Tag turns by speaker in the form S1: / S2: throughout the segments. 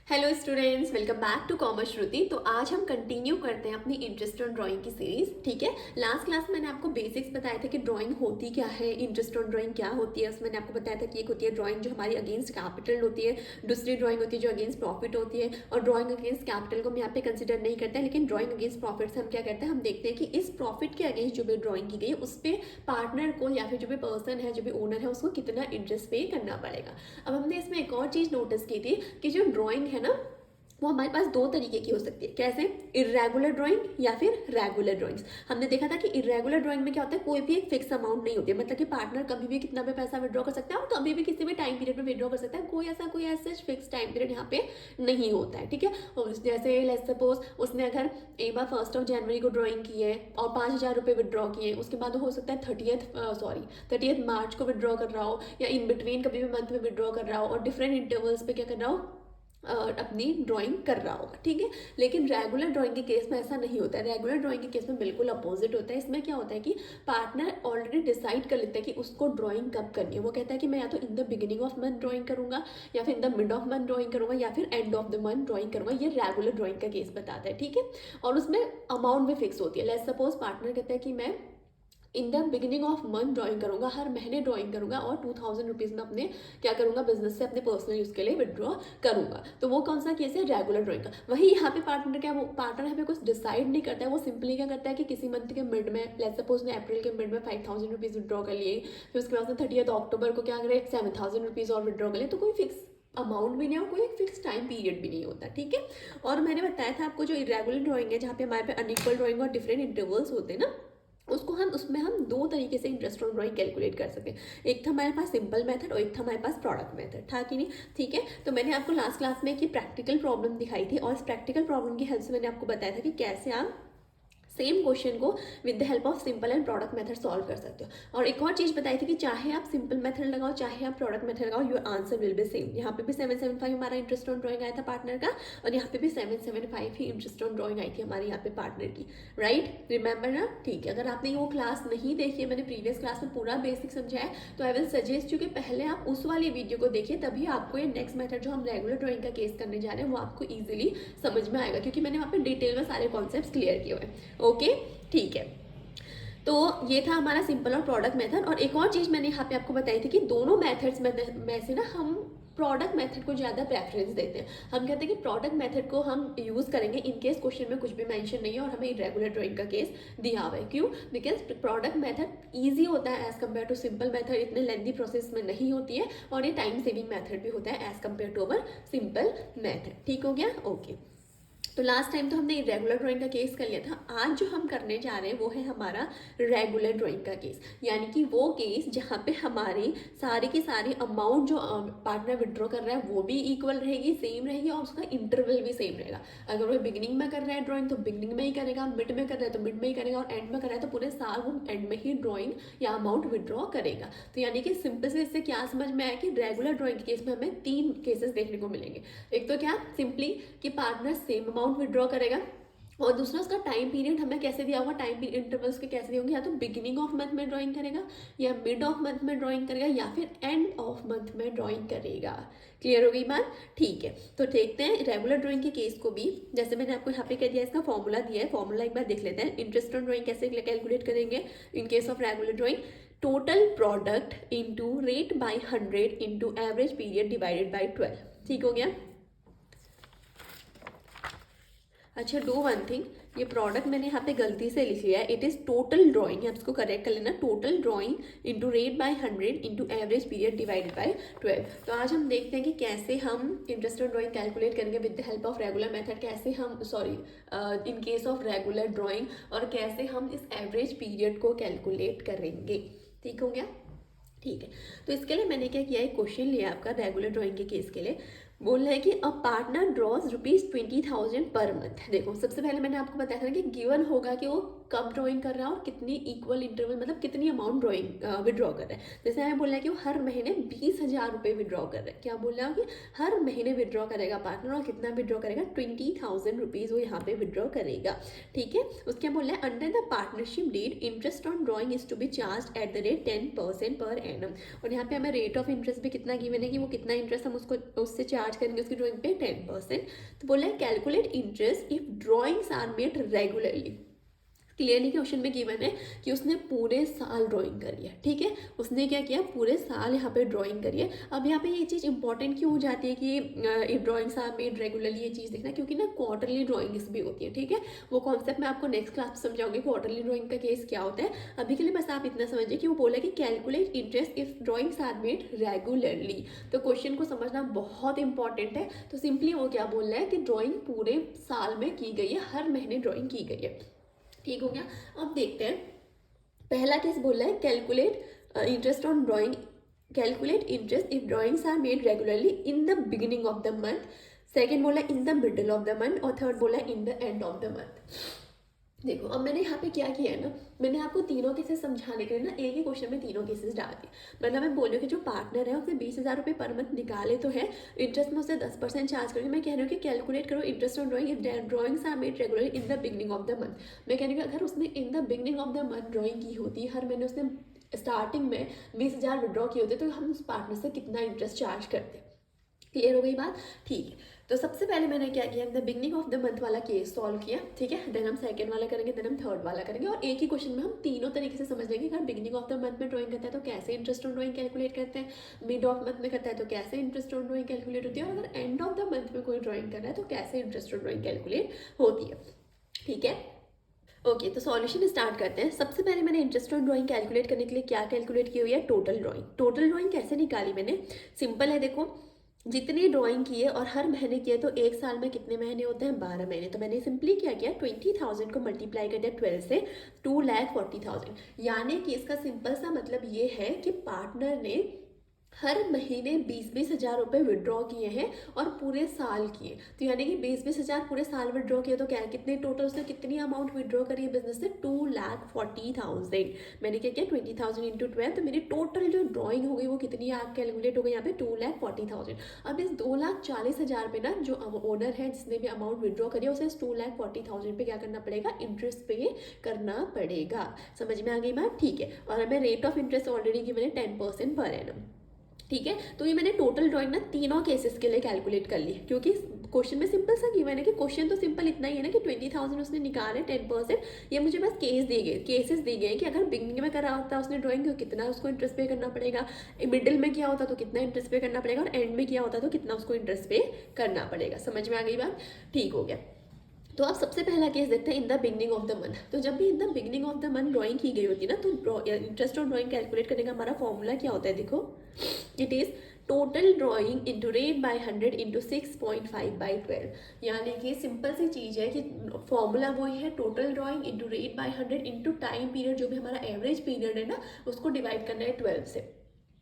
S1: Hello students, welcome back to commerce Shruti. तो आज हम कंटिन्यू करते हैं अपनी इंटरेस्ट ऑन ड्राइंग की सीरीज। ठीक है, लास्ट क्लास मैंने आपको बेसिक्स बताया था कि ड्राइंग होती क्या है, इंटरेस्ट ऑन ड्राइंग क्या होती है। उसमें मैंने आपको बताया था कि एक होती है ड्राइंग जो हमारी अगेंस्ट कैपिटल होती है, दूसरी ड्राइंग होती है जो अगेंस्ट प्रॉफिट होती है। और ड्राइंग अगेंस्ट कैपिटल को हम यहाँ पे कंसिडर नहीं करते हैं, लेकिन ड्राइंग अगेंस्ट प्रॉफिट से हम क्या करते हैं, हम देखते हैं कि इस प्रॉफिट के अगेंस्ट जो भी ड्राइंग की गई है उस पर पार्टनर को या फिर जो भी पर्सन है, जो भी ओनर है, उसको कितना इंटरेस्ट पे करना पड़ेगा। अब हमने इसमें एक और चीज़ नोटिस की थी कि जो ड्राइंग है ना, वो हमारे पास दो तरीके की हो सकती है। कैसे? इरेगुलर ड्राइंग या फिर रेगुलर ड्राइंग्स। हमने देखा था कि इरेगुलर ड्राइंग में क्या होता है, कोई भी एक फिक्स अमाउंट नहीं होती है। मतलब कि पार्टनर कभी भी कितना भी पैसा विड्रॉ कर सकता है और कभी भी किसी भी टाइम पीरियड में विड्रॉ कर सकता है। कोई ऐसा फिक्स टाइम पीरियड यहाँ पे नहीं होता है। ठीक है, और जैसे लेट्स सपोज उसने अगर एक बार 1 जनवरी को ड्राइंग की है और 5,000 रुपये विड्रॉ किए, उसके बाद हो सकता है 30th मार्च को विड्रॉ कर रहा हो, या इन बिटवीन कभी भी मंथ में विड्रॉ कर रहा हो और डिफरेंट इंटरवल्स पे क्या कर रहा हो, अपनी ड्राइंग कर रहा होगा। ठीक है, लेकिन रेगुलर ड्राइंग के केस में ऐसा नहीं होता है। रेगुलर ड्राइंग के केस में बिल्कुल अपोजिट होता है। इसमें क्या होता है कि पार्टनर ऑलरेडी डिसाइड कर लेता है कि उसको ड्राइंग कब करनी है। वो कहता है कि मैं या तो इन the beginning of month drawing करूंगा, या फिर in the mid of month drawing करूंगा, या फिर and of the month drawing करूंगा। ये रेगुलर ड्राइंग का केस बताता है। ठीक है, और उसमें अमाउंट भी फिक्स होती है। लेट्स सपोज पार्टनर कहता है कि मैं इन the beginning of month drawing करूंगा, हर महीने ड्राइंग करूंगा और 2,000 रुपीज़ में अपने क्या करूंगा, बिजनेस से अपने पर्सनल यूज़ के लिए विड्रॉ करूंगा। तो वो कौन सा केस है? रेगुलर ड्राइंग का। वही यहाँ पे पार्टनर क्या, वो पार्टनर यहाँ पे कुछ डिसाइड नहीं करता है। वो सिंपली क्या करता है कि किसी मंथ के मिड में, लेट्स सपोज ने अप्रैल के मिड में 5,000 रुपीज़ विड्रॉ कर लिए, फिर उसके बाद 30 अक्टूबर को क्या करे, 7,000 रुपीज़ और विड्रॉ कर लिए। तो कोई फिक्स अमाउंट भी नहीं और कोई एक फिक्स टाइम पीरियड भी नहीं होता। ठीक है, और मैंने बताया था आपको जो इरेगुलर ड्राइंग है, जहाँ पे हमारे पे अनइक्वल ड्राइंग और डिफरेंट इंटरवल्स होते हैं ना, उसमें हम दो तरीके से इंटरेस्ट ऑन ड्राइंग कैलकुलेट कर सकते हैं। एक था हमारे पास सिंपल मेथड और एक था हमारे पास प्रोडक्ट मेथड, था कि नहीं? ठीक है, तो मैंने आपको लास्ट क्लास में एक प्रैक्टिकल प्रॉब्लम दिखाई थी और इस प्रैक्टिकल प्रॉब्लम की हेल्प से मैंने आपको बताया था कि कैसे आप सेम क्वेश्चन को with the help of simple and product method solve कर सकते हो। और एक और चीज़ बताई थी कि चाहे आप सिंपल मेथड लगाओ चाहे आप प्रोडक्ट मेथड लगाओ, your answer will be same. यहाँ पे भी 775 हमारा इंटरेस्ट ऑन ड्राइंग आया था पार्टनर का, और यहाँ पे भी 775 ही इंटरेस्ट ऑन ड्राइंग आई थी हमारे यहाँ पे पार्टनर की। राइट, रिमेंबर ना? ठीक है, अगर आपने वो क्लास नहीं देखी है, मैंने प्रीवियस क्लास में पूरा बेसिक समझाया, तो आई विल सजेस्ट यू कि पहले आप उस वाली वीडियो को देखिए, तभी आपको ये नेक्स्ट मेथड जो हम रेगुलर ड्राइंग का केस करने जा रहे हैं वो आपको ईजिली समझ में आएगा, क्योंकि मैंने वहाँ पे डिटेल में सारे कॉन्सेप्ट क्लियर किए हुए हैं। ओके, ठीक है, तो ये था हमारा सिंपल और प्रोडक्ट मेथड। और एक और चीज़ मैंने यहाँ पे आपको बताई थी कि दोनों मेथड्स में से ना हम प्रोडक्ट मेथड को ज़्यादा प्रेफरेंस देते हैं। हम कहते हैं कि प्रोडक्ट मेथड को हम यूज़ करेंगे इन केस क्वेश्चन में कुछ भी मेंशन नहीं है और हमें इरेगुलर ड्राइंग का केस दिया हुआ है। क्यों? बिकॉज प्रोडक्ट मेथड ईजी होता है as compare to simple method, इतने लेंथी प्रोसेस में नहीं होती है, और ये टाइम सेविंग मेथड भी होता है as compare to our simple method. ठीक हो गया? ओके, तो लास्ट टाइम तो हमने रेगुलर ड्राइंग का केस कर लिया था। आज जो हम करने जा रहे हैं वो है हमारा रेगुलर ड्राइंग का केस, यानी कि वो केस जहाँ पे हमारी सारी की सारी अमाउंट जो पार्टनर विड्रॉ कर रहा है वो भी इक्वल रहेगी, सेम रहेगी, और उसका इंटरवल भी सेम रहेगा। अगर वो बिगिनिंग में कर रहा है ड्राइंग तो बिगिनिंग में ही करेगा, मिड में कर रहा है तो मिड में ही करेगा, और एंड में कर रहा है तो पूरे साल वो एंड में ही ड्राइंग या अमाउंट विड्रॉ करेगा। तो यानी कि सिंपल से इससे क्या समझ में आया कि रेगुलर ड्राइंग के केस में हमें 3 केसेस देखने को मिलेंगे। एक तो क्या, सिंपली कि पार्टनर सेम अमाउंट विड्रॉ करेगा, और दूसरा उसका टाइम पीरियड हमें कैसे दिया होगा, टाइम पीरियड इंटरवल्स के कैसे दिए होंगे, या तो बिगिनिंग ऑफ मंथ में ड्राइंग करेगा, या मिड ऑफ मंथ में ड्राइंग करेगा, या फिर एंड ऑफ मंथ में ड्राइंग करेगा। क्लियर हो गई बात? ठीक है, तो देखते हैं रेगुलर ड्राइंग के केस को भी। जैसे मैंने आपको यहाँ पे कह दिया, इसका फॉर्मूला दिया है, फॉर्मूला एक बार देख लेते हैं। इंटरेस्ट ऑन ड्राइंग कैसे कैलकुलेट करेंगे in case of regular drawing? Total product into rate by 100 into average period divided by 12। ठीक हो गया? अच्छा, डू वन थिंग, ये प्रोडक्ट मैंने यहाँ पे गलती से लिख लिया है, इट इज़ टोटल ड्राइंग, आप इसको करेक्ट कर लेना। Total drawing into rate by 100 into average period divided by 12। तो आज हम देखते हैं कि कैसे हम इंटरेस्ट ऑन ड्राइंग कैलकुलेट करेंगे with the help of regular method, कैसे हम in case of regular drawing, और कैसे हम इस एवरेज पीरियड को कैलकुलेट करेंगे। ठीक हो गया? ठीक है, तो इसके लिए मैंने क्या किया, एक क्वेश्चन लिया आपका रेगुलर ड्राइंग के केस के लिए। बोल रहा है कि a partner draws ₹20,000 per month. देखो, सबसे पहले मैंने आपको बताया था कि गिवन होगा कि वो कब ड्राइंग कर रहा है और कितनी इक्वल इंटरवल मतलब कितनी अमाउंट ड्राइंग विड्रॉ कर रहा है। जैसे हमें बोल रहा है कि वो हर महीने 20,000 रुपये विड्रॉ कर रहा है। क्या बोल रहा है कि हर महीने विड्रॉ करेगा पार्टनर और कितना विड्रॉ करेगा 20,000 रुपीज़ वो यहाँ पे विड्रॉ करेगा। ठीक है, उसके बोल रहा है under the partnership deed interest on drawing is to be charge at the rate 10% per annum. और यहाँ पे हमें रेट ऑफ इंटरेस्ट भी कितना गिवन है कि वो कितना इंटरेस्ट हम उसको उससे चार्ज करेंगे उसकी ड्राइंग पे 10%। तो बोला है calculate interest if drawings are made regularly. Clearly question में गिवन है कि उसने पूरे साल ड्राइंग करी है। ठीक है, उसने क्या किया पूरे साल यहाँ पे ड्राइंग करी है। अब यहाँ पे ये चीज़ इंपॉर्टेंट क्यों हो जाती है कि ड्राइंग्स आर मेड रेगुलरली, ये चीज़ देखना क्योंकि ना क्वार्टरली ड्राइंग्स भी होती है। ठीक है, वो कॉन्सेप्ट मैं आपको नेक्स्ट क्लास में समझाऊंगी क्वार्टरली ड्राइंग का केस क्या होता है। अभी के लिए बस आप इतना समझिए कि वो बोला कि calculate interest if drawings are made regularly. तो क्वेश्चन को समझना बहुत इंपॉर्टेंट है। तो सिंपली वो क्या बोल रहा है कि ड्राइंग पूरे साल में की गई है, हर महीने ड्राइंग की गई है। ठीक हो गया। अब देखते हैं पहला केस बोल रहा है calculate interest on drawing, calculate interest if drawings are made regularly in the beginning of the month. Second बोला in the middle of the month और थर्ड बोला in the end of the month. देखो अब मैंने यहाँ पे क्या किया है ना, मैंने आपको तीनों केसेस समझाने के लिए ना एक ही क्वेश्चन में तीनों केसेस डाल दिए। मतलब मैं बोल रही हूँ कि जो पार्टनर है उसने 20,000 रुपये पर मंथ निकाले तो है, इंटरेस्ट में उससे 10% चार्ज करेंगे। मैं कह रही हूँ कि कैलकुलेट करो interest on drawing if drawings are made regular in the beginning of the month. मैं कह रही हूँ अगर उसने in the beginning of the month drawing की होती, हर महीने उसने स्टार्टिंग में 20,000 विड्रॉ किए होते, तो हम उस पार्टनर से कितना इंटरेस्ट चार्ज करते। क्लियर हो गई बात। ठीक है, तो सबसे पहले मैंने क्या किया, the beginning of the month वाला केस सॉल्व किया। ठीक है, देन हम सेकंड वाला करेंगे, देन हम थर्ड वाला करेंगे और एक ही क्वेश्चन में हम तीनों तरीके से समझ लेंगे। अगर बिगनिंग ऑफ द मंथ में ड्राइंग करता है तो कैसे इंटरेस्ट ऑन ड्राइंग कैलकुलेट करते हैं, मिड ऑफ मंथ में करता है तो कैसे इंटरेस्ट ऑन ड्राइंग कैलकुलेट होती है, और अगर एंड ऑफ द मंथ में कोई ड्राइंग कर रहा है तो कैसे इंटरेस्ट ऑन ड्राइंग कैलकुलेट होती है। ठीक है, ओके तो सॉल्यूशन स्टार्ट करते हैं। सबसे पहले मैंने इंटरेस्ट ऑन ड्राइंग कैलकुलेट करने के लिए क्या कैलकुलेट की हुई है, टोटल ड्राइंग। टोटल ड्राइंग कैसे निकाली मैंने, सिंपल है, देखो जितनी ड्राइंग की है और हर महीने की है तो एक साल में कितने महीने होते हैं, 12 महीने। तो मैंने सिंपली क्या किया 20,000 को मल्टीप्लाई कर दिया 12 से, 2,40,000। यानी कि इसका सिंपल सा मतलब ये है कि पार्टनर ने हर महीने 20-20 हज़ार रुपये विड्रॉ किए हैं और पूरे साल किए। तो यानी कि 20-20 हज़ार पूरे साल विड्रॉ किए तो क्या है, कितने टोटल उसने कितनी अमाउंट विड्रॉ करी है बिजनेस से, 2,40,000। मैंने क्या किया 20,000 इंटू 12, तो मेरी टोटल जो ड्राइंग हो गई वो कितनी आप कैलकुलेट हो गई यहाँ पे 2,40,000। अब इस 2,40,000 पे ना जो ओनर है जिसने भी अमाउंट विड्रॉ करी है उसे 2,40,000 पे क्या करना पड़ेगा, इंटरेस्ट पे करना पड़ेगा। समझ में आ गई बात। ठीक है, और हमें रेट ऑफ इंटरेस्ट ऑलरेडी की मैंने 10% पर एनम। ठीक है, तो ये मैंने टोटल ड्राइंग ना तीनों केसेस के लिए कैलकुलेट कर ली, क्योंकि क्वेश्चन में सिंपल सा गिवन है कि क्वेश्चन तो सिंपल इतना ही है ना कि 20,000 उसने निकाले 10%। ये मुझे बस केस दिए गए, केसेस दिए गए कि अगर बिगनिंग में करा होता उसने ड्राइंग तो कितना उसको इंटरेस्ट पे करना पड़ेगा, मिडिल में किया होता तो कितना इंटरेस्ट पे करना पड़ेगा, और एंड में किया होता तो कितना उसको इंटरेस्ट पे करना पड़ेगा। समझ में आ गई बात। ठीक हो गया, तो आप सबसे पहला केस देखते हैं इन the beginning of the month. तो जब भी इन the beginning of the month drawing की गई होती है ना, तो इंटरेस्ट ऑन ड्राइंग कैलकुलेट करने का हमारा फॉर्मूला क्या होता है, देखो it is total drawing into rate by 100 into 6.5/12। यानी कि सिंपल सी चीज़ है कि फॉर्मूला वही है, total drawing into rate by 100 into time period, जो भी हमारा एवरेज पीरियड है ना उसको डिवाइड करना है 12 से।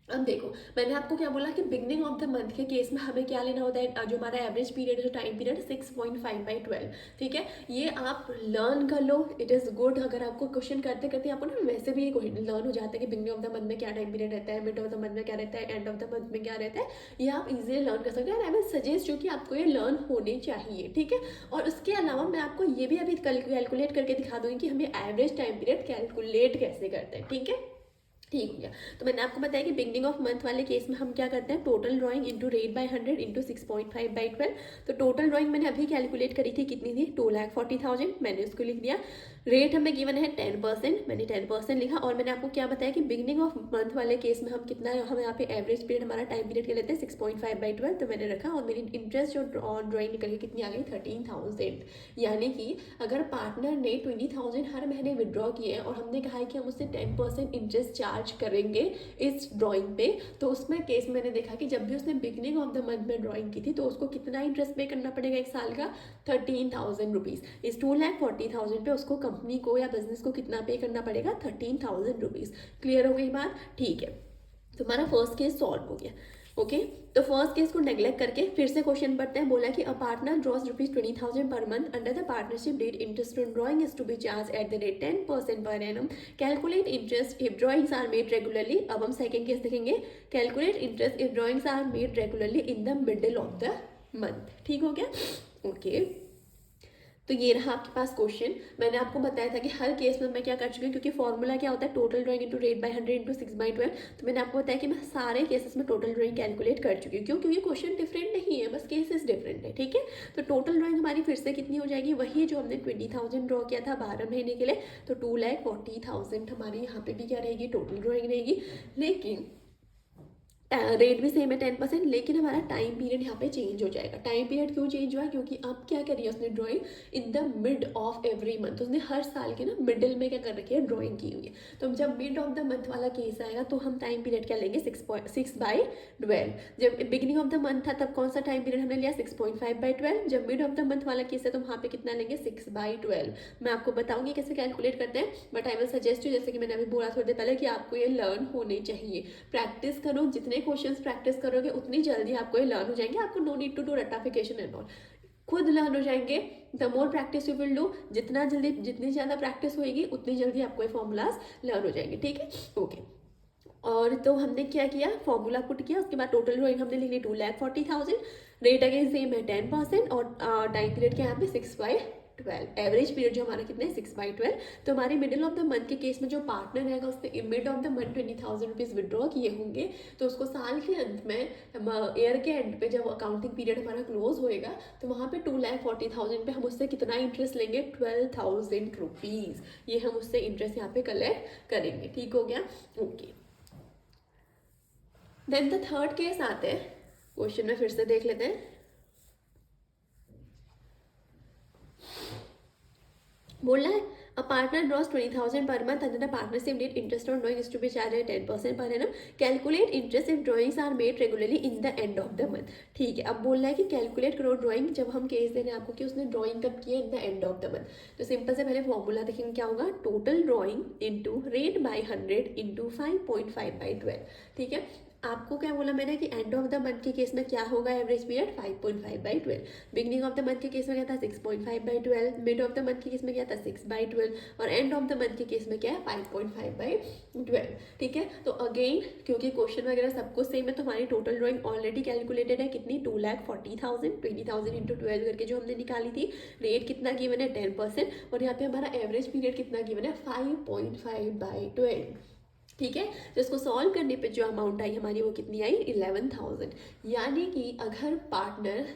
S1: अब देखो मैंने आपको क्या बोला कि बिगनिंग ऑफ द मंथ के केस में हमें क्या लेना होता है, जो हमारा एवरेज पीरियड है, जो टाइम पीरियड 6.5/12। ठीक है, ये आप लर्न कर लो, इट इज़ गुड। अगर आपको क्वेश्चन करते करते आपको ना वैसे भी लर्न हो जाता है कि बिगनिंग ऑफ द मंथ में क्या टाइम पीरियड रहता है, मिड ऑफ द मंथ में क्या रहता है, एंड ऑफ द मंथ में क्या रहता है, ये आप इजीली लर्न कर सकते हैं। आई विल सजेस्ट जो कि आपको ये लर्न होने चाहिए। ठीक है, और उसके अलावा मैं आपको ये भी अभी कैलकुलेट करके दिखा दूँगी कि हमें एवरेज टाइम पीरियड कैलकुलेट कैसे करते हैं। ठीक है, ठीक हो गया। तो मैंने आपको बताया कि बिगनिंग ऑफ मंथ वाले केस में हम क्या करते हैं, total drawing into rate by 100 into 6.5/12। तो टोटल ड्राइंग मैंने अभी कैलकुलेट करी थी, कितनी थी, 2,40,000। मैंने उसको लिख दिया। रेट हमें गिवन है 10%, मैंने 10% लिखा। और मैंने आपको क्या बताया कि बिगनिंग ऑफ मंथ वाले केस में हम कितना, हम यहाँ पे एवरेज पीरियड हमारा टाइम पीरियड क्या लेते हैं 6.5/12, तो मैंने रखा। और मेरी इंटरेस्ट जो ऑन ड्राइंग निकल के कितनी आ गई 13,000। यानी कि अगर पार्टनर ने 20,000 हर महीने विड्रॉ किए और हमने कहा है कि हम उससे 10% इंटरेस्ट चार्ज करेंगे इस ड्राइंग पे, तो उसमें केस मैंने देखा कि जब भी उसने बिगनिंग ऑफ द मंथ में ड्राइंग की थी तो उसको कितना इंटरेस्ट पे करना पड़ेगा एक साल का, 13,000 रुपीज़। इस 2,40,000 पे उसको कंपनी को या बिजनेस को कितना पे करना पड़ेगा, 13,000 रुपीज़। क्लियर हो गई बात। ठीक है, तो हमारा फर्स्ट केस सॉल्व हो गया। ओके, तो फर्स्ट केस को नेग्लेक्ट करके फिर से क्वेश्चन पढ़ते हैं। बोला कि a partner draws ₹20,000 per month under the partnership deed interest on drawing is to be charge at the rate 10% per annum. Calculate interest if drawings are made regularly. अब हम सेकेंड केस देखेंगे। Calculate interest if drawings are made regularly in the middle of the month. ठीक हो गया? Okay, तो ये रहा आपके पास क्वेश्चन। मैंने आपको बताया था कि हर केस में मैं क्या कर चुकी हूँ, क्योंकि फॉर्मूला क्या होता है, total drawing into rate by 100 into 6/12। तो मैंने आपको बताया कि मैं सारे केसेस में टोटल ड्राइंग कैलकुलेट कर चुकी हूँ। क्यों? क्योंकि क्वेश्चन डिफरेंट नहीं है, बस केसेस डिफरेंट है। ठीक है, तो टोटल ड्राइंग हमारी फिर से कितनी हो जाएगी, वही जो हमने 20,000 ड्रॉ किया था 12 महीने के लिए, तो 2,40,000 हमारी यहाँ पे भी क्या रहेगी, टोटल ड्राइंग रहेगी। लेकिन रेट भी सेम है 10%, लेकिन हमारा टाइम पीरियड यहाँ पे चेंज हो जाएगा। टाइम पीरियड क्यों चेंज हुआ? क्योंकि अब क्या करी है उसने drawing in the mid of every month. उसने हर साल के ना मिडिल में क्या कर रखी है, ड्राइंग की हुई है। तो जब मिड ऑफ द मंथ वाला केस आएगा तो हम टाइम पीरियड क्या लेंगे, 6/12। जब बिगिनिंग ऑफ द मंथ था तब कौन सा टाइम पीरियड हमने लिया, 6.5/12। जब मिड ऑफ द मंथ वाला केस है तो वहाँ पे कितना लेंगे, 6/12। मैं आपको बताऊंगी कैसे कैलकुलेट करते हैं, but I will suggest you, जैसे कि मैंने अभी बोला थोड़ी देर पहले, कि आपको ये लर्न होने चाहिए। प्रैक्टिस करो, जितने क्वेश्चंस प्रैक्टिस करोगे उतनी जल्दी आपको ये लर्न हो जाएंगे। आपको नो नीड टू डू रट्टाफिकेशन एंड ऑल, खुद लर्न हो जाएंगे। The more practice you will do, जितना जल्दी, जितनी ज़्यादा प्रैक्टिस होएगी उतनी जल्दी आपको ये फॉर्मूलाज लर्न हो जाएंगे। ठीक है, ओके। और तो हमने क्या किया, फॉर्मूला पुट किया, उसके बाद टोटल ड्राइंग हमने लिख ली 2,40,000। रेट अगेन सेम है 10%, और टाइम पीरियड के यहाँ पे 6/12। एवरेज पीरियड जो हमारा कितना है, 6/12। तो हमारे मिडिल ऑफ द मंथ के केस में जो पार्टनर रहेगा उसने mid of the month 20,000 rupees withdraw किए होंगे, तो उसको साल के अंत में, ईयर के एंड पे जब अकाउंटिंग पीरियड हमारा क्लोज होएगा, तो वहाँ पे 2,40,000 पे हम उससे कितना इंटरेस्ट लेंगे, 12,000 रुपीज़। ये हम उससे इंटरेस्ट यहाँ पे कलेक्ट करेंगे। ठीक हो गया? Okay, then the third case आते हैं। क्वेश्चन में फिर से देख लेते हैं। बोला है a partner draws 20,000 per month under the partnership deed interest on drawing is to be charge at 10% per annum. Calculate interest if drawings are made regularly in the end of the month. ठीक है, अब बोल रहा है कि calculate करो drawing, जब हम केस दे रहे हैं आपको कि उसने ड्रॉइंग कब की है, इन the end of the month. तो सिंपल से पहले फॉर्मूला देखेंगे, क्या होगा, total drawing into rate by 100 into 5.5/12। ठीक है, आपको क्या बोला मैंने कि एंड ऑफ द मंथ के केस में क्या होगा, average period 5.5/12। Beginning of the month के केस में क्या था, 6.5/12। मिड ऑफ द मंथ के केस में क्या था, 6/12। और एंड ऑफ द मंथ के केस में क्या है, 5.5/12। ठीक है, तो अगेन क्योंकि क्वेश्चन वगैरह सब कुछ सेम है, तो हमारी टोटल ड्राइंग ऑलरेडी कैलकुलेटेड है कितनी, 2,40,000। 20,000 इंटू 12 करके जो हमने निकाली थी। रेट कितना गिवन है, 10%। और यहाँ पे हमारा एवरेज पीरियड कितना गिवन है, 5.5/12। ठीक है, तो इसको सॉल्व करने पे जो अमाउंट आई हमारी वो कितनी आई, 11,000। यानी कि अगर पार्टनर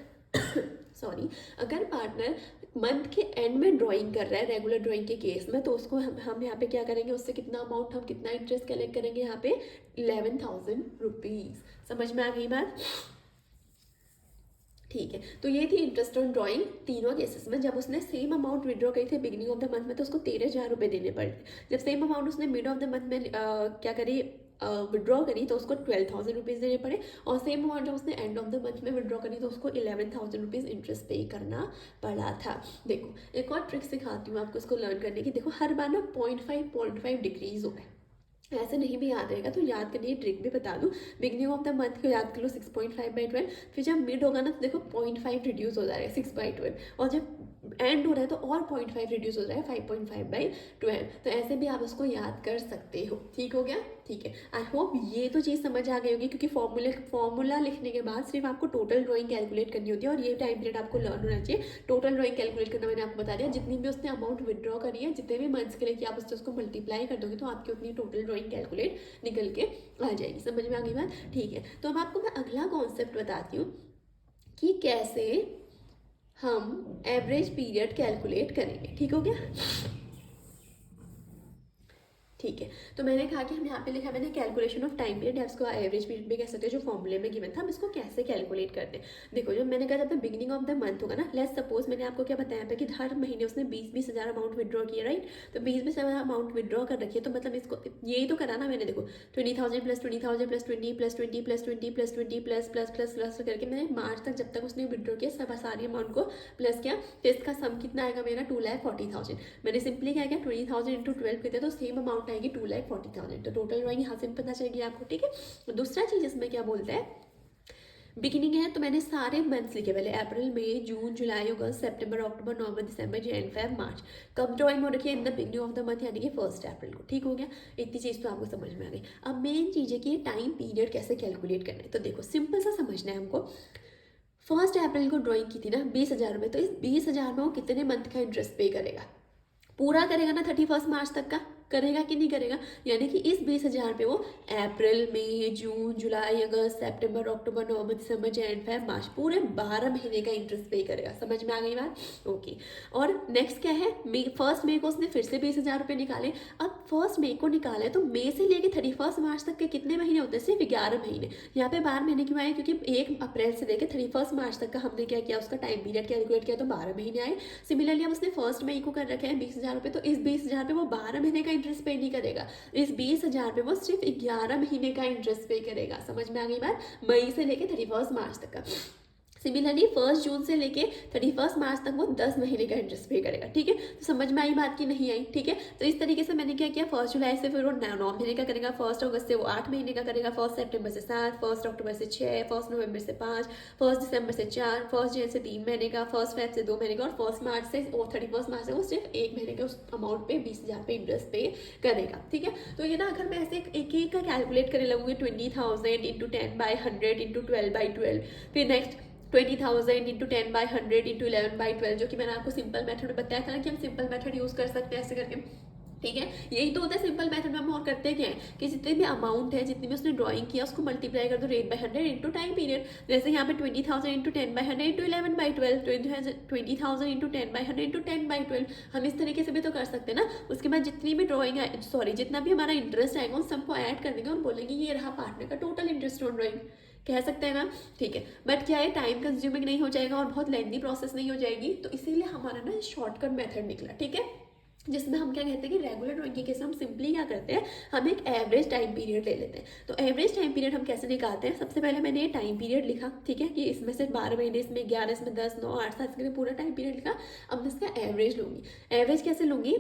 S1: सॉरी, अगर पार्टनर मंथ के एंड में ड्राइंग कर रहा है रेगुलर ड्राइंग के केस में, तो उसको हम यहाँ पे क्या करेंगे, उससे कितना अमाउंट, हम कितना इंटरेस्ट कलेक्ट करेंगे यहाँ पे, 11,000 रुपीज़। समझ में आ गई बात? ठीक है, तो ये थी इंटरेस्ट ऑन ड्राइंग तीनों केसेस में। जब उसने सेम अमाउंट विड्रॉ करी थी बिगिनिंग ऑफ द मंथ में, तो उसको 13,000 रुपये देने पड़े। जब सेम अमाउंट उसने मिड ऑफ द मंथ में क्या करी, विड्रॉ करी, तो उसको 12,000 रुपीज़ देने पड़े। और सेम अमाउंट जब उसने एंड ऑफ द मंथ में विड्रॉ करी तो उसको 11,000 रुपीज़ इंटरेस्ट पे करना पड़ा था। देखो एक और ट्रिक सिखाती हूँ आपको इसको लर्न करने की। देखो हर बार ना 0.5 डिक्रीज हो रहा है, ऐसे नहीं भी याद रहेगा तो याद करने की ट्रिक भी बता दूँ। बिगिनिंग ऑफ द मंथ को याद कर लो 6.5/12। फिर जब मिड होगा ना तो देखो 0.5 रिड्यूस हो जा रहा है 6/12। और जब एंड हो रहा है तो और 0.5 रिड्यूस हो रहा है 5.5/12। तो ऐसे भी आप उसको याद कर सकते हो। ठीक हो गया? ठीक है, आई होप ये तो चीज़ समझ आ गई होगी, क्योंकि फॉर्मूला लिखने के बाद सिर्फ आपको टोटल ड्राइंग कैलकुलेट करनी होती है, और ये टाइम पीरियड आपको लर्न होना चाहिए। टोटल ड्राइंग कैलकुलेट करना मैंने आपको बता दिया। जितनी भी उसने अमाउंट विड्रॉ करी है, जितने भी मंथ्स के लिए कि आप उसको मल्टीप्लाई कर दोगे तो आपकी उतनी टोटल ड्राइंग कैलकुलेट निकल के आ जाएगी। समझ में आ गई बात? ठीक है, तो अब आपको मैं अगला कॉन्सेप्ट बताती हूँ कि कैसे हम एवरेज पीरियड कैलकुलेट करेंगे। ठीक हो गया? ठीक है, तो मैंने कहा कि हम यहाँ पे लिखा मैंने कैलकुलेशन ऑफ टाइम पीरियड, इसको एवरेज पीरियड भी कह सकते हैं, जो फॉर्मूले में गिवन था। हम इसको कैसे कैलकुलेट करते हैं, देखो जब मैंने कहा जब बिगिनिंग ऑफ द मंथ होगा ना, लेट्स सपोज मैंने आपको क्या बताया था कि हर महीने उसने 20,000 अमाउंट विड्रॉ किया, राइट। तो 20,000 अमाउंट विड्रॉ कर रखी है, तो मतलब इसको यही तो करा ना मैंने। देखो 20,000 plus 20,000 plus 20 plus 20 plus 20 plus 20 plus plus plus plus करके मैंने मार्च तक जब तक उसने विड्रॉ किया सब सारी अमाउंट को प्लस किया। तो इसका सम कितना आएगा मेरा, 2,40,000। मैंने सिंपली क्या किया, 20,000 इंटू 12 किया तो सेम अमाउंट आएगी 2,40,000। तो टोटल ड्राइंग यहाँ से पता चलेगी आपको। ठीक है, दूसरा चीज़ इसमें क्या बोलता है बिगिनिंग है तो मैंने सारे मंथ्स लिखे पहले, अप्रैल मई जून जुलाई अगस्त सितंबर अक्टूबर नवंबर दिसंबर जनवरी फरवरी मार्च। कब ड्राइंग हो रखी है? इन the beginning of the month, यानी कि 1 अप्रैल को। ठीक हो गया, इतनी चीज़ तो आपको समझ में आ गई। अब मेन चीज़ है कि ये टाइम पीरियड कैसे कैलकुलेट करना है। तो देखो सिंपल सा समझना है हमको। 1 अप्रैल को ड्राइंग की थी ना 20,000 रुपये, तो इस 20,000 में वो कितने मंथ का इंटरेस्ट पे करेगा? पूरा करेगा ना 31 मार्च तक का, करेगा कि नहीं करेगा? यानी कि इस 20,000 पे वो अप्रैल मई जून जुलाई अगस्त सितंबर अक्टूबर नवंबर दिसंबर जनवरी फरवरी मार्च पूरे 12 महीने का इंटरेस्ट पे करेगा। समझ में आ गई बात? ओके। और नेक्स्ट क्या है, 1 मई को उसने फिर से 20,000 रुपये निकाले। अब 1 मई को निकाले तो मई से लेके 31 मार्च तक के कितने महीने होते हैं? सिर्फ 11 महीने। यहाँ पे 12 महीने क्यों आए? क्योंकि 1 अप्रैल से लेकर 31 मार्च तक का हमने क्या किया, उसका टाइम पीरियड कैलकुलेट किया, तो 12 महीने आए। सिमिलरली अब उसने 1 मई को कर रखे हैं 20,000 रुपये, तो इस 20,000 पे वो 12 महीने का इंटरेस्ट पे नहीं करेगा। इस 20,000 पे वो सिर्फ 11 महीने का इंटरेस्ट पे करेगा। समझ में आ गई बात? मई से लेके 31 मार्च तक का। सिमिलरली 1 जून से लेके 31 मार्च तक वो 10 महीने का इंटरेस्ट पे करेगा। ठीक है, तो समझ में आई बात की नहीं आई? ठीक है, तो इस तरीके से मैंने क्या किया, 1 जुलाई से फिर वो 9 महीने का करेगा, 1 अगस्त से वो 8 महीने का करेगा, 1 सितंबर से 7, 1 अक्टूबर से 6, 1 नवंबर से 5, 1 दिसंबर से 4, 1 जनवरी से 3 महीने का, 1 फरवरी से 2 महीने का, और 1 मार्च से 31 मार्च से वो सिर्फ 1 महीने का उस अमाउंट पे 20,000 पे इंटरेस्ट पे करेगा। ठीक है, तो ये ना अगर मैं ऐसे एक एक का कैलकुलेट करने लगूंगी 20,000 इंटू 10/100 इंटू 12/12, फिर नेक्स्ट 20,000 इंटू 10/100 इंटू 11/12, जो कि मैंने आपको सिंपल मेथड में बताया था ना कि हम सिंपल मेथड यूज़ कर सकते हैं ऐसे करके। ठीक है, यही तो होता है सिंपल मेथड में। हम और करते क्या है कि जितने भी अमाउंट है, जितनी भी उसने ड्राइंग किया, उसको मल्टीप्लाई कर दो rate by 100 into time period. जैसे यहाँ पे 20,000 इंटू 10/100 इंटू 11/12, 20,000 इंटू 10/100 इंटू 10/12। हम इस तरीके से भी तो कर सकते हैं ना। उसके बाद जितनी भी ड्राइंग है, सॉरी जितना भी हमारा इंटरेस्ट आएगा उन सबको ऐड कर देंगे और बोलेंगे ये रहा पार्टनर का टोटल इंटरेस्ट ऑन ड्राइंग। कह सकते हैं ना। ठीक है, बट क्या है, टाइम कंज्यूमिंग नहीं हो जाएगा और बहुत लेंथी प्रोसेस नहीं हो जाएगी, तो इसीलिए हमारा ना शॉर्टकट मेथड निकला। ठीक है, जिसमें हम क्या कहते हैं कि रेगुलर ड्राइंग के केस हम सिंपली क्या करते हैं, हम एक एवरेज टाइम पीरियड ले लेते हैं। तो एवरेज टाइम पीरियड हम कैसे निकालते हैं? सबसे पहले मैंने ये टाइम पीरियड लिखा, ठीक है, कि इसमें से 12 महीने, इसमें 11, इसमें 10, 9, 8, 7, इसके पूरा टाइम पीरियड लिखा। अब मैं इसका एवरेज लूँगी। एवरेज कैसे लूँगी?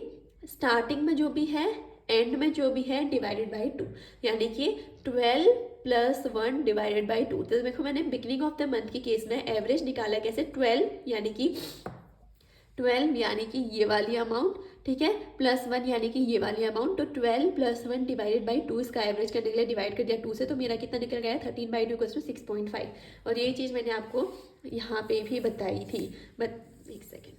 S1: स्टार्टिंग में जो भी है, एंड में जो भी है, डिवाइडेड बाई 2, यानी कि 12 + 1 डिवाइडेड बाई 2। तो देखो मैंने बिगिनिंग ऑफ द मंथ के केस में एवरेज निकाला कैसे, 12 यानी कि ये वाली अमाउंट, ठीक है, +1 यानी कि ये वाली अमाउंट। तो 12 + 1 डिवाइडेड बाई 2, इसका एवरेज करने के लिए डिवाइड कर दिया 2 से, तो मेरा कितना निकल गया? 13/2 = 6.5। और यही चीज़ मैंने आपको यहाँ पे भी बताई थी, बट एक सेकेंड,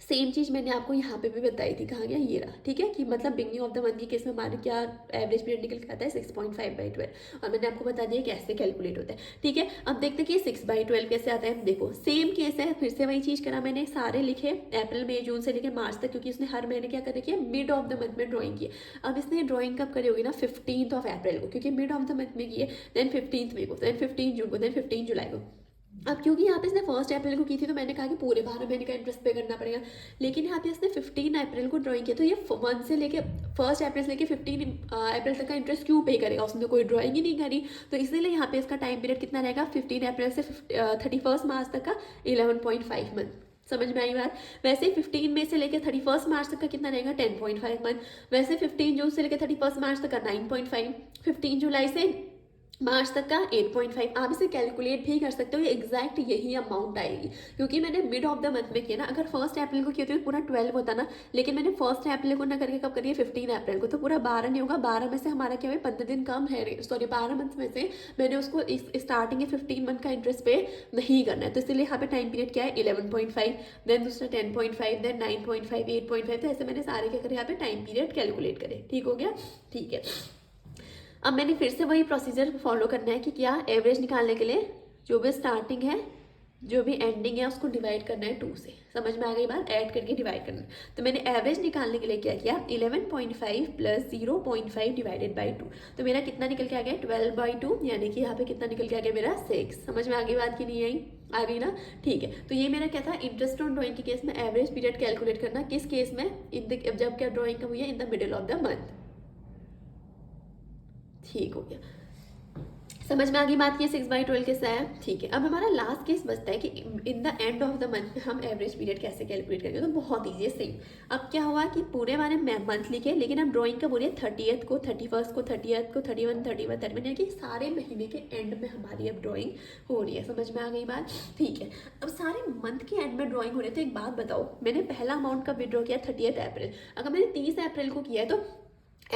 S1: सेम चीज़ मैंने आपको यहाँ पे भी बताई थी। कहाँ गया? ये रहा। ठीक है, कि मतलब बिगनिंग ऑफ द मंथ के केस में हमारे क्या एवरेज पीरियड निकल के आता है 6.5/12, और मैंने आपको बता दिया कैसे कैलकुलेट होता है। ठीक है, अब देखते हैं कि 6/12 कैसे आता है। देखो सेम केस है, फिर से वही चीज़ करा मैंने, सारे लिखे अप्रैल मई जून से लेकर मार्च तक, क्योंकि उसने हर महीने क्या कर रखी है, मिड ऑफ द मंथ में ड्राइंग की। अब इसने ड्राइंग कब करी होगी ना, 15 अप्रैल को, क्योंकि मिड ऑफ द मंथ में की है, देन 15 मई को, देन 15 जून को, देन 15 जुलाई को। अब क्योंकि यहाँ पे इसने 1 अप्रैल को की थी, तो मैंने कहा कि पूरे 12 महीने का इंटरेस्ट पे करना पड़ेगा। लेकिन यहाँ पे इसने 15 अप्रैल को ड्राइंग किया, तो ये 1 से लेके 1 अप्रैल से लेके 15 अप्रैल तक का इंटरेस्ट क्यों पे करेगा? उसने कोई ड्राइंग ही नहीं करी। तो इसीलिए यहाँ पे इसका टाइम पीरियड कितना रहेगा, 15 अप्रैल से 31 मार्च तक का 11.5 मंथ। समझ में आई बात? वैसे 15 मई से लेकर 31 मार्च तक का कितना रहेगा, 10.5 मंथ। वैसे 15 जून से लेकर 31 मार्च तक का 9.5, 15 जुलाई से मार्च तक का 8.5। आप इसे कैलकुलेट भी कर सकते हो, ये एग्जैक्ट यही अमाउंट आएगी, क्योंकि मैंने मिड ऑफ द मंथ में किया ना। अगर 1 अप्रैल को किया तो पूरा 12 होता ना, लेकिन मैंने 1 अप्रैल को ना करके कब करिए, 15 अप्रैल को, तो पूरा 12 नहीं होगा। 12 में से हमारा क्या है, 15 दिन कम है, सॉरी 12 मंथ में से मैंने उसको स्टार्टिंग के 15 मंथ का इंटरेस्ट पे नहीं करना है, तो इसलिए यहाँ पे टाइम पीरियड क्या है, 11.5, देन दूसरा 10.5, देन 9.5, 8.5। तो ऐसे मैंने सारे क्या करे यहाँ पे टाइम पीरियड कैलकुलेट करे। ठीक हो गया? ठीक है, अब मैंने फिर से वही प्रोसीजर फॉलो करना है कि क्या एवरेज निकालने के लिए जो भी स्टार्टिंग है, जो भी एंडिंग है, उसको डिवाइड करना है 2 से। समझ में आ गई बात? ऐड करके डिवाइड करना है। तो मैंने एवरेज निकालने के लिए क्या किया, 11.5 + 0.5 डिवाइडेड बाई 2। तो मेरा कितना निकल के आ गया, 12/2, यानी कि यहाँ पे कितना निकल के आ गया मेरा 6। समझ में आ गई बात की नहीं आई? आ गई ना? ठीक है, तो ये मेरा क्या था, इंटरेस्ट ऑन ड्राइंग के केस में एवरेज पीरियड कैलकुलेट करना। किस केस में? जब क्या ड्राइंग कब हुई है, in the middle of the month. ठीक हो गया। समझ में आ गई बात, की 6/12 कैसा है, ठीक है। अब हमारा लास्ट केस बचता है कि इन the end of the month हम एवरेज पीरियड कैसे कैलकुलेट करेंगे। तो बहुत ईजी है, सेम। अब क्या हुआ कि पूरे वाले मंथ लिखे, लेकिन अब ड्राइंग का बोलिए 30th को, 31st को, 30th को, 31, 31, 31, यानी कि सारे महीने के एंड में हमारी अब ड्राइंग हो रही है। समझ में आ गई बात, ठीक है। अब सारे मंथ के एंड में ड्राइंग हो रही है, तो एक बात बताओ, मैंने पहला अमाउंट का विड्रॉ किया 30th अप्रैल, अगर मैंने 30 अप्रैल को किया है तो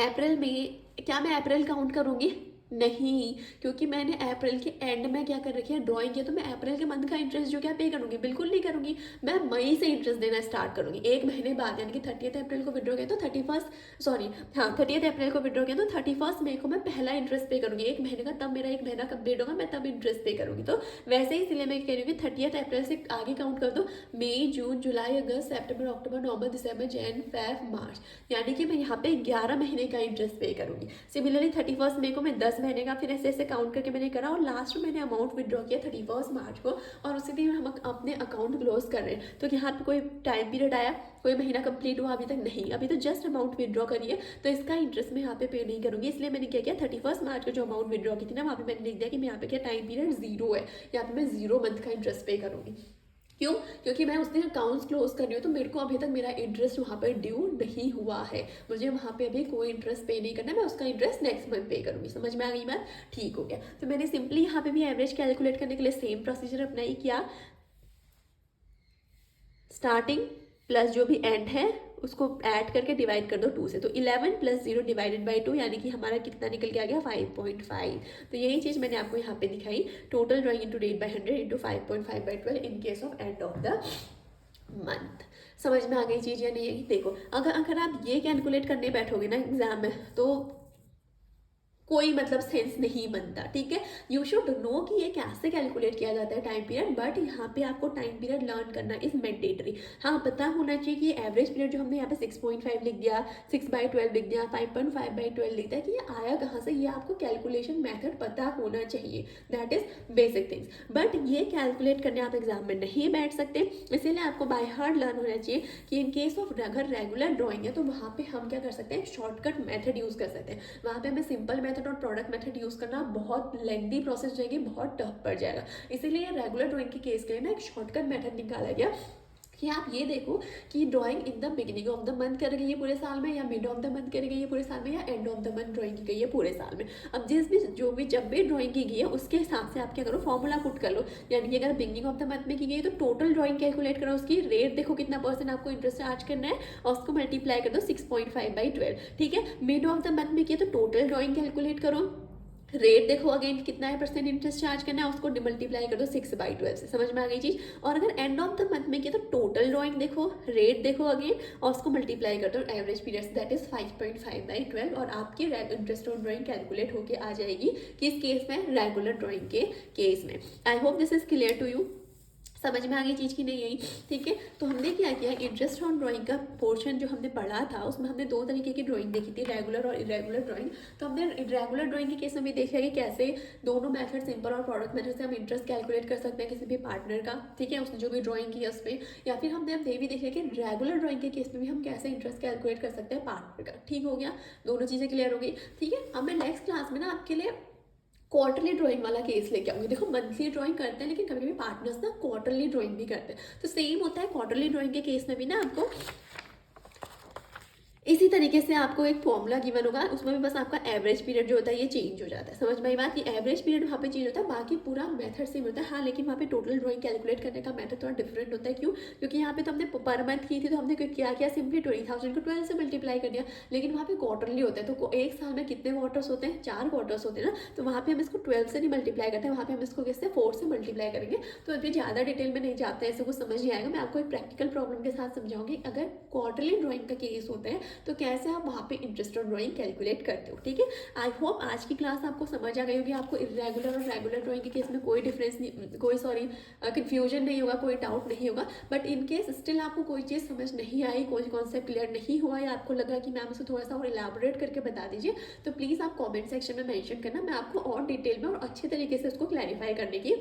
S1: अप्रैल में क्या मैं अप्रैल काउंट करूँगी? नहीं, क्योंकि मैंने अप्रैल के एंड में क्या कर रखी है, ड्राइंग किया, तो मैं अप्रैल के मंथ का इंटरेस्ट जो क्या पे करूंगी, बिल्कुल नहीं करूंगी। मैं मई से इंटरेस्ट देना स्टार्ट करूंगी, एक महीने बाद, यानी कि 30th अप्रैल को विड्रॉ किया तो 30th अप्रैल को विड्रॉ किया तो 31 मई को मैं पहला इंटरेस्ट पे करूंगी, एक महीने का, तब मेरा एक महीना कंप्लीट होगा, मैं तब इंटरेस्ट पे करूंगी। तो वैसे ही इसलिए मैं कह रही हूँ कि 30th अप्रैल से आगे काउंट कर दो, मई, जून, जुलाई, अगस्त, सितंबर, अक्टूबर, नवंबर, दिसंबर, जैन, फेब, मार्च, यानी कि मैं यहाँ पे 11 महीने का इंटरेस्ट पे करूंगी। सिमिलरली 31 मई को मैं 10 महीने का, फिर ऐसे काउंट करके मैंने करा, और लास्ट में मैंने अमाउंट विड्रॉ किया 31 मार्च को, और उसी दिन हम अपने अकाउंट क्लोज कर रहे हैं। तो यहाँ पे कोई टाइम पीरियड आया, कोई महीना कंप्लीट हुआ? अभी तक नहीं, अभी तो जस्ट अमाउंट विड्रॉ करिए, तो इसका इंटरेस्ट मैं यहाँ पे नहीं करूँगी। इसलिए मैंने क्या किया, 31 मार्च को जो अमाउंट विड्रॉ की थी ना, वहाँ पे मैंने लिख दिया कि मैं यहाँ पे क्या टाइम पीरियड 0 है, यहाँ पे मैं 0 मंथ का इंटरेस्ट पे करूँगी। क्यों? क्योंकि मैं उस दिन अकाउंट्स क्लोज कर रही हूँ, तो मेरे को अभी तक मेरा इंटरेस्ट वहाँ पर ड्यू नहीं हुआ है, मुझे वहाँ पे अभी कोई इंटरेस्ट पे नहीं करना, मैं उसका इंटरेस्ट नेक्स्ट मंथ पे करूँगी। समझ में आ गई बात, ठीक हो गया। तो मैंने सिंपली यहाँ पे भी एवरेज कैलकुलेट करने के लिए सेम प्रोसीजर अप्लाई किया, स्टार्टिंग प्लस जो भी एंड है उसको ऐड करके डिवाइड कर दो 2 से, तो 11 + 0 डिवाइडेड बाई 2, यानी कि हमारा कितना निकल के आ गया 5.5। तो यही चीज़ मैंने आपको यहाँ पे दिखाई, total drawing into rate by 100 into 5.5/12 in case of and of the month. समझ में आ गई चीज़ या नहीं? देखो, अगर आप ये कैलकुलेट करने बैठोगे ना एग्जाम में, तो कोई मतलब सेंस नहीं बनता, ठीक है। यू शुड नो कि ये कैसे कैलकुलेट किया जाता है टाइम पीरियड, बट यहाँ पे आपको टाइम पीरियड लर्न करना इज मैंडेटरी। हाँ, पता होना चाहिए कि एवरेज पीरियड जो हमने यहाँ पे 6.5 लिख दिया, 6/12 लिख दिया, 5.5/12 लिखता है, कि ये आया कहाँ से, ये आपको कैलकुलेशन मेथड पता होना चाहिए, that is basic things. But ये कैलकुलेट करने आप एग्जाम में नहीं बैठ सकते, इसीलिए आपको बाय हार्ट लर्न होना चाहिए कि इन केस ऑफ अगर रेगुलर ड्राइंग है तो वहाँ पे हम क्या कर सकते हैं, शॉर्टकट मेथड यूज कर सकते हैं। वहाँ पे हमें सिंपल मेथड और प्रोडक्ट मेथड यूज करना बहुत लेंथी प्रोसेस जाएगी, बहुत टफ पड़ जाएगा। इसीलिए रेगुलर ड्राइंग के केस के लिए ना एक शॉर्टकट मेथड निकाला गया कि आप ये देखो कि drawing in the beginning of the month कर गई है पूरे साल में, या मिड ऑफ द मंथ कर गई है पूरे साल में, या and of the month drawing की गई है पूरे साल में। अब जब भी ड्राइंग की गई है उसके हिसाब से आप क्या करो, फॉर्मूला पुट कर लो। यानी कि अगर बिगिनिंग ऑफ द मंथ में की गई है तो टोटल ड्राइंग कैलकुलेट करो, उसकी रेट देखो कितना % आपको इंटरेस्ट चार्ज करना है, और उसको मल्टीप्लाई कर दो 6.5/12, ठीक है। मिड ऑफ द मंथ में किया तो टोटल ड्राइंग कैलकुलेट करो, रेट देखो अगेन कितना है % इंटरेस्ट चार्ज करना है, उसको मल्टीप्लाई कर दो 6/12 से। समझ में आ गई चीज़। और अगर एंड ऑफ द मंथ में किया तो टोटल ड्राइंग देखो, रेट देखो अगेन, और उसको मल्टीप्लाई कर दो एवरेज पीरियड, दैट इज 5.5/12, और आपकी इंटरेस्ट ऑन ड्राइंग कैलकुलेट होके आ जाएगी किस केस में, रेगुलर ड्राइंग के केस में। I hope this is clear to you. समझ में आ गई चीज़ की नहीं आई, ठीक है। तो हमने क्या किया, इंटरेस्ट ऑन ड्राइंग का पोर्शन जो हमने पढ़ा था उसमें हमने 2 तरीके की ड्राइंग देखी थी, रेगुलर और इरेगुलर ड्राइंग। तो हमने रेगुलर ड्राइंग के केस में भी देखा कि कैसे दोनों मेथड, सिंपल और प्रोडक्ट मेथड से हम इंटरेस्ट कैलकुलेट कर सकते हैं किसी भी पार्टनर का, ठीक है, उसने जो भी ड्राइंग की है उस पर। या फिर हमने अब ये भी देखा कि रेगुलर ड्राइंग के केस में भी हम कैसे इंटरेस्ट कैलकुलेट कर सकते हैं पार्टनर का। ठीक हो गया, दोनों चीज़ें क्लियर हो गई, ठीक है। अब मैं नेक्स्ट क्लास में ना आपके लिए क्वार्टरली ड्राइंग वाला केस लेके आऊंगी। देखो, मंथली ड्राइंग करते हैं, लेकिन कभी कभी पार्टनर्स ना क्वार्टरली ड्राइंग भी करते हैं, तो सेम होता है क्वार्टरली ड्राइंग के केस में भी ना आपको इसी तरीके से आपको एक फॉर्मूला गिवन होगा, उसमें भी बस आपका एवरेज पीरियड जो होता है ये चेंज हो जाता है। समझ में आई बात, कि एवरेज पीरियड वहाँ पे चेंज होता है, बाकी पूरा मेथड सेम होता है। हाँ, लेकिन वहाँ पे टोटल ड्राइंग कैलकुलेट करने का मेथड थोड़ा डिफरेंट होता है। क्यों? क्योंकि यहाँ पे तो हमने पर मंथ की थी, तो हमने क्या किया, सिंपली 20,000 को 12 से मल्टीप्लाई कर दिया। लेकिन वहाँ पे क्वार्टरली होता है, तो एक साल में कितने क्वार्टर्स होते हैं, 4 क्वार्टर्स होते हैं ना, तो वहाँ पे हम इसको 12 से नहीं मल्टीप्लाई करते हैं, वहाँ पे हम इसको किससे 4 से मल्टीप्लाई करेंगे। तो अभी ज़्यादा डिटेल में नहीं जाते हैं, ऐसे कुछ समझ नहीं आएगा, मैं आपको एक प्रैक्टिकल प्रॉब्लम के साथ समझाऊंगी। अगर क्वार्टरली ड्राइंग का केस होता है तो कैसे आप वहाँ पे इंटरेस्ट ऑन ड्राइंग कैलकुलेट करते हो, ठीक है। आई होप आज की क्लास आपको समझ आ गई होगी, आपको इरेगुलर और रेगुलर ड्राइंग के केस में कोई डिफरेंस नहीं, कोई कंफ्यूजन नहीं होगा, कोई डाउट नहीं होगा। बट इन केस स्टिल आपको कोई चीज़ समझ नहीं आई, कोई कॉन्सेप्ट क्लियर नहीं हुआ, या आपको लगा कि मैम इसे थोड़ा सा और इलाबोरेट करके बता दीजिए, तो प्लीज़ आप कॉमेंट सेक्शन में मैंशन करना, मैं आपको और डिटेल में और अच्छे तरीके से उसको क्लैरिफाई करने की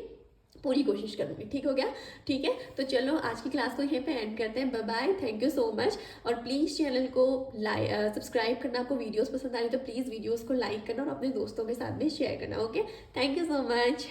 S1: पूरी कोशिश करूँगी। ठीक हो गया? ठीक है, तो चलो आज की क्लास को यहीं पे एंड करते हैं। Bye bye, thank you so much. और प्लीज़ चैनल को सब्सक्राइब करना। आपको वीडियोस पसंद आ रही तो प्लीज़ वीडियोस को लाइक करना और अपने दोस्तों के साथ में शेयर करना। Okay, thank you so much.